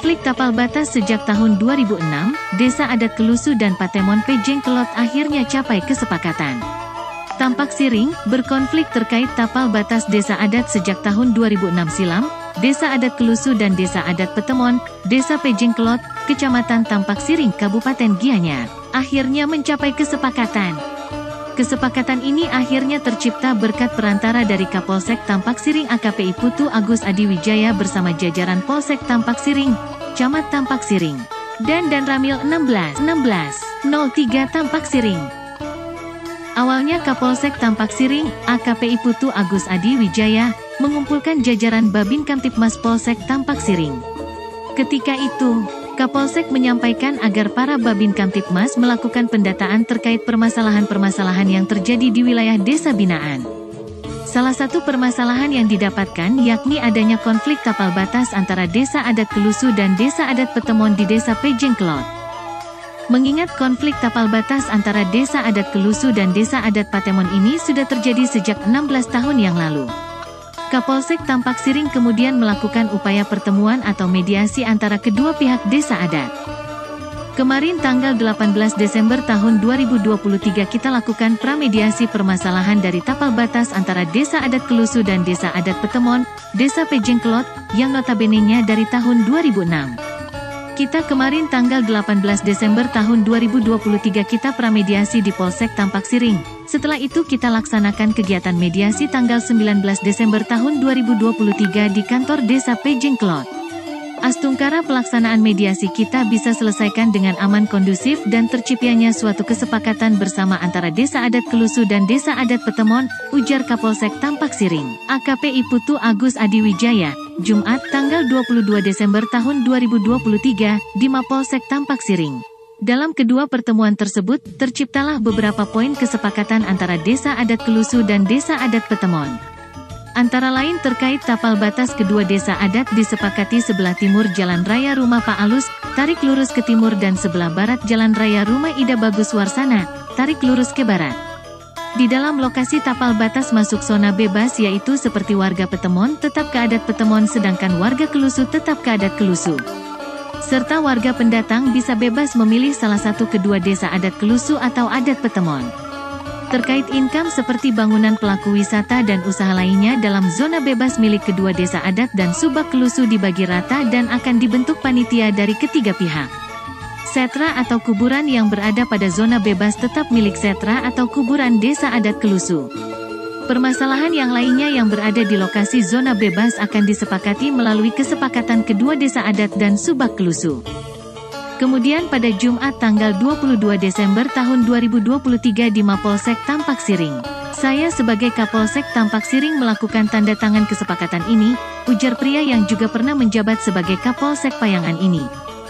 Konflik tapal batas sejak tahun 2006, Desa Adat Kelusu dan Patemon Pejeng Kelot akhirnya capai kesepakatan. Tampak Siring, berkonflik terkait tapal batas Desa Adat sejak tahun 2006 silam, Desa Adat Kelusu dan Desa Adat Patemon, Desa Pejeng Kelot, Kecamatan Tampak Siring, Kabupaten Gianyar, akhirnya mencapai kesepakatan. Kesepakatan ini akhirnya tercipta berkat perantara dari Kapolsek Tampak Siring AKPI Putu Agus Adiwijaya bersama jajaran Polsek Tampak Siring, Camat Tampak Siring, dan Ramil 1603 Tampak Siring. Awalnya Kapolsek Tampak Siring, AKPI Putu Agus Adiwijaya, mengumpulkan jajaran Babin Kamtipmas Polsek Tampak Siring. Ketika itu, Kapolsek menyampaikan agar para Babin Kamtipmas melakukan pendataan terkait permasalahan-permasalahan yang terjadi di wilayah desa binaan. Salah satu permasalahan yang didapatkan yakni adanya konflik tapal batas antara Desa Adat Kelusu dan Desa Adat Patemon di Desa Pejeng Kelot. Mengingat konflik tapal batas antara Desa Adat Kelusu dan Desa Adat Patemon ini sudah terjadi sejak 16 tahun yang lalu. Kapolsek Tampak Siring kemudian melakukan upaya pertemuan atau mediasi antara kedua pihak desa adat. Kemarin tanggal 18 Desember tahun 2023 kita lakukan pramediasi permasalahan dari tapal batas antara Desa Adat Kelusu dan Desa Adat Patemon, Desa Pejeng Kelot, yang notabene-nya dari tahun 2006. Kita kemarin tanggal 18 Desember tahun 2023 kita pramediasi di Polsek Tampak Siring. Setelah itu kita laksanakan kegiatan mediasi tanggal 19 Desember tahun 2023 di kantor Desa Pejeng Kelot. Astungkara pelaksanaan mediasi kita bisa selesaikan dengan aman kondusif dan terciptanya suatu kesepakatan bersama antara Desa Adat Kelusu dan Desa Adat Patemon, ujar Kapolsek Tampak Siring, AKPI Putu Agus Adiwijaya, Jumat tanggal 22 Desember tahun 2023, di Mapolsek Tampak Siring. Dalam kedua pertemuan tersebut, terciptalah beberapa poin kesepakatan antara Desa Adat Kelusu dan Desa Adat Patemon. Antara lain terkait tapal batas kedua desa adat disepakati sebelah timur Jalan Raya Rumah Pak Alus, tarik lurus ke timur dan sebelah barat Jalan Raya Rumah Ida Bagus Warsana, tarik lurus ke barat. Di dalam lokasi tapal batas masuk zona bebas yaitu seperti warga Patemon tetap ke adat Patemon sedangkan warga Kelusu tetap ke adat Kelusu. Serta warga pendatang bisa bebas memilih salah satu kedua desa adat Kelusu atau adat Patemon. Terkait income seperti bangunan pelaku wisata dan usaha lainnya dalam zona bebas milik kedua desa adat dan subak Kelusu dibagi rata dan akan dibentuk panitia dari ketiga pihak. Setra atau kuburan yang berada pada zona bebas tetap milik setra atau kuburan desa adat Kelusu. Permasalahan yang lainnya yang berada di lokasi zona bebas akan disepakati melalui kesepakatan kedua desa adat dan subak Kelusu. Kemudian pada Jumat tanggal 22 Desember tahun 2023 di Mapolsek Tampak Siring, saya sebagai Kapolsek Tampak Siring melakukan tanda tangan kesepakatan ini, ujar pria yang juga pernah menjabat sebagai Kapolsek Payangan ini.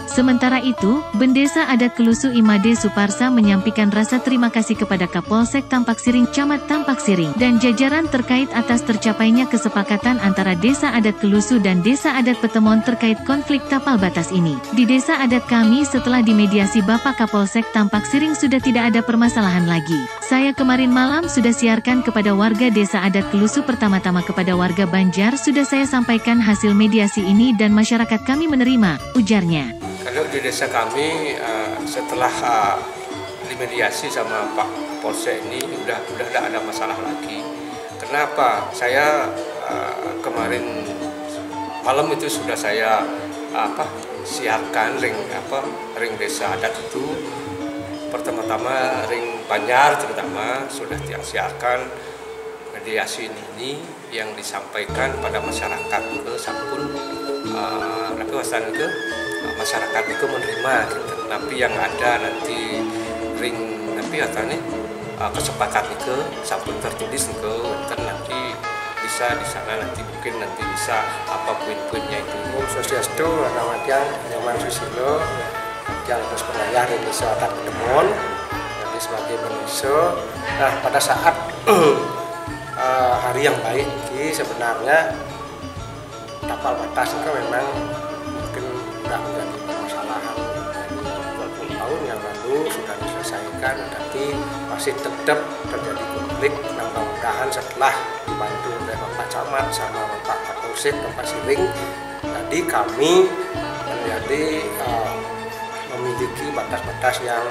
Sementara itu, Bendesa Adat Kelusu Imade Suparsa menyampaikan rasa terima kasih kepada Kapolsek Tampak Siring Camat Tampak Siring dan jajaran terkait atas tercapainya kesepakatan antara Desa Adat Kelusu dan Desa Adat Patemon terkait konflik tapal batas ini. Di Desa Adat kami setelah dimediasi Bapak Kapolsek Tampak Siring sudah tidak ada permasalahan lagi. Saya kemarin malam sudah siarkan kepada warga Desa Adat Kelusu pertama-tama kepada warga Banjar sudah saya sampaikan hasil mediasi ini dan masyarakat kami menerima, ujarnya. Kalau di desa kami setelah dimediasi sama Pak Polsek ini udah tidak ada masalah lagi. Kenapa? Saya kemarin malam itu sudah saya siarkan ring desa adat itu. Pertama-tama ring Banjar terutama sudah siarkan mediasi ini yang disampaikan pada masyarakat ke sampun tapi wasan ke masyarakat itu menerima gitu. Tapi yang ada nanti ring tapi katanya kesepakatan itu sampun tertulis ke nanti bisa di sana nanti mungkin nanti bisa apa poin-poinnya itu. Sosiastu Ramadian Nyoman Susilo yang terus pengajar di Desa Adat Patemon jadi sebagai manusia. Nah pada saat hari yang baik sebenarnya tapal batas itu memang tidak menjadi permasalahan 20 tahun yang lalu sudah diselesaikan, tapi masih tetap terjadi konflik. Mudah-mudahan setelah dibantu oleh Bapak Camat sama Bapak Kapolsek Tampak Siring, tadi kami melihat jadi memiliki batas-batas yang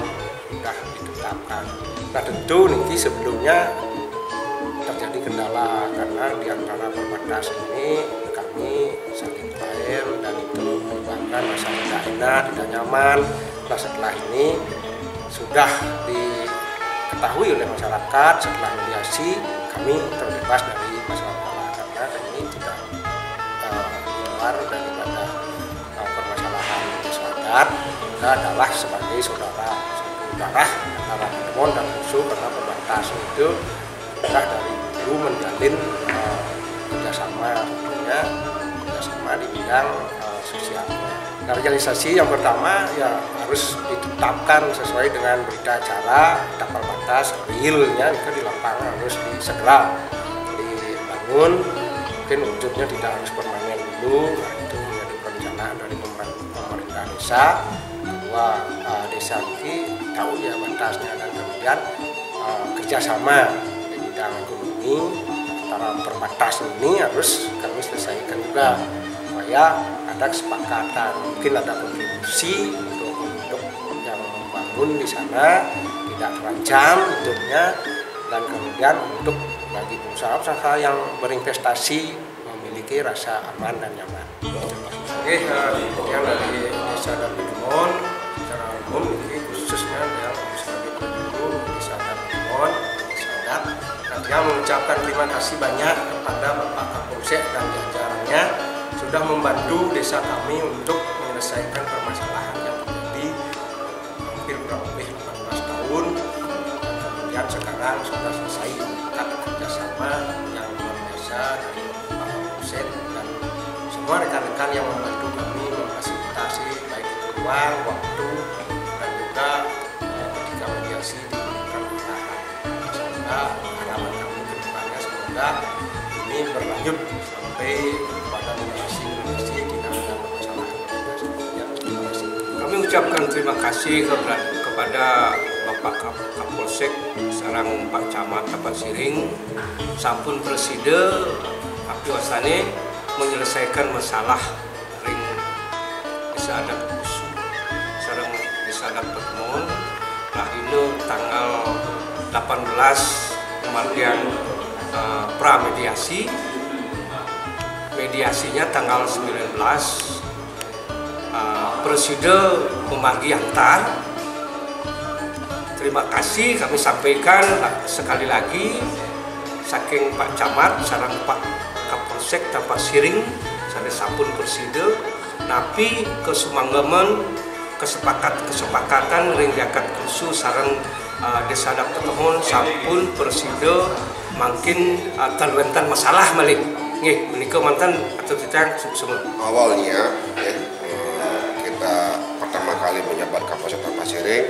sudah ditetapkan. Nah tentu nanti sebelumnya terjadi kendala karena di antara perbatas ini kami saling klaim dan itu menyebabkan rasa tidak enak, tidak nyaman. Nah setelah ini sudah diketahui oleh masyarakat, setelah mediasi kami terbebas dari masalah karena ini tidak keluar daripada permasalahan desa adat. Kita adalah sebagai saudara darah antara Patemon dan Klusu karena perbatas itu sudah dari dulu menjalin kerjasama tentunya kerjasama di bidang sosial. Nah, realisasi yang pertama ya harus ditetapkan sesuai dengan berita acara tapal batas realnya itu di lapangan harus segera dibangun. Mungkin wujudnya tidak harus permanen dulu. Nah, itu menjadi perencanaan dari pemerintah desa bahwa desa ini tahu ya batasnya dan kemudian kerjasama di bidang ekonomi antara perbatas ini harus kami selesaikan juga supaya ada kesepakatan, mungkin ada kontribusi untuk yang membangun di sana tidak terancam hidupnya, dan kemudian untuk bagi pengusaha-pengusaha yang berinvestasi memiliki rasa aman dan nyaman. Oke, yang dari desa adat Patemon secara umum ini khususnya yang sebagai penduduk desa adat Patemon, desa adat, yang mengucapkan terima kasih banyak kepada Bapak Kapolsek dan jajarannya sudah membantu desa kami untuk menyelesaikan permasalahan yang terjadi hampir kurang lebih 18 tahun. Kemudian sekarang sudah selesai berkat kerjasama yang luar biasa dari Bapak Kapolsek dan semua rekan-rekan yang membantu kami memfasilitasi baik itu uang, waktu, dan juga ketika mediasi diberikan arahan. Semoga harapan kami ke depannya semoga ini berlanjut sampai pada mediasi tidak ada permasalahan. Kami ucapkan terima kasih kepada Bapak Kapolsek sareng Pak Camat Tapal Siring sampun preside api wasane menyelesaikan masalah ring desa adat Klusu sareng desa adat Patemon. Nah ini tanggal 18 kemudian pramediasi. Mediasinya tanggal 19, Preside memargi antar. Terima kasih kami sampaikan sekali lagi saking Pak Camat sareng Pak Kapolsek Tapal Siring sareng sampun Preside napi kesumanggaman kesepakatan ring jagat Klusu sareng desa adat Patemon sampun Preside makin terwentan masalah malih. Nggih, menika mantan atau kita semua. Awalnya kita pertama kali menjabat Kapolsek Tapal Siring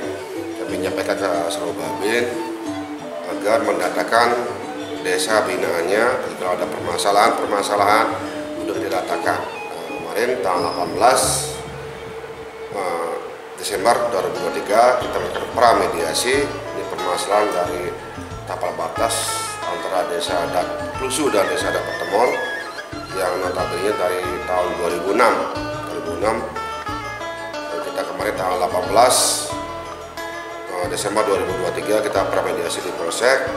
dan menyampaikan ke Seluruh Babin agar mendatakan desa binaannya kalau ada permasalahan untuk didatakan. Kemarin tanggal 18 Desember 2023 kita melakukan pramediasi di permasalahan dari tapal batas antara desa adat Klusu dan desa adat Patemon yang notabene dari tahun 2006 kita kemarin tanggal 18 Desember 2023 kita pramediasi di Polsek,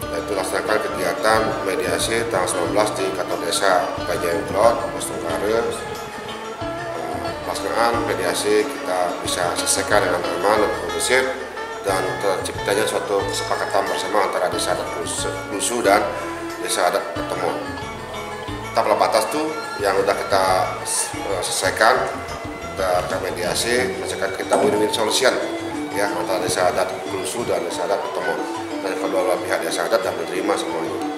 yaitu laksanakan kegiatan mediasi tanggal 19 di kantor desa Kajengklot, Postungkare. Pelaksanaan mediasi kita bisa selesaikan dengan aman dan kondusif dan terciptanya suatu kesepakatan bersama antara desa adat Klusu dan desa adat Patemon. Tapal batas itu yang sudah kita selesaikan, kita mediasi, misalkan kita win-win solution ya antara desa adat Klusu dan desa adat Patemon, dan kedua pihak desa adat dan menerima semuanya.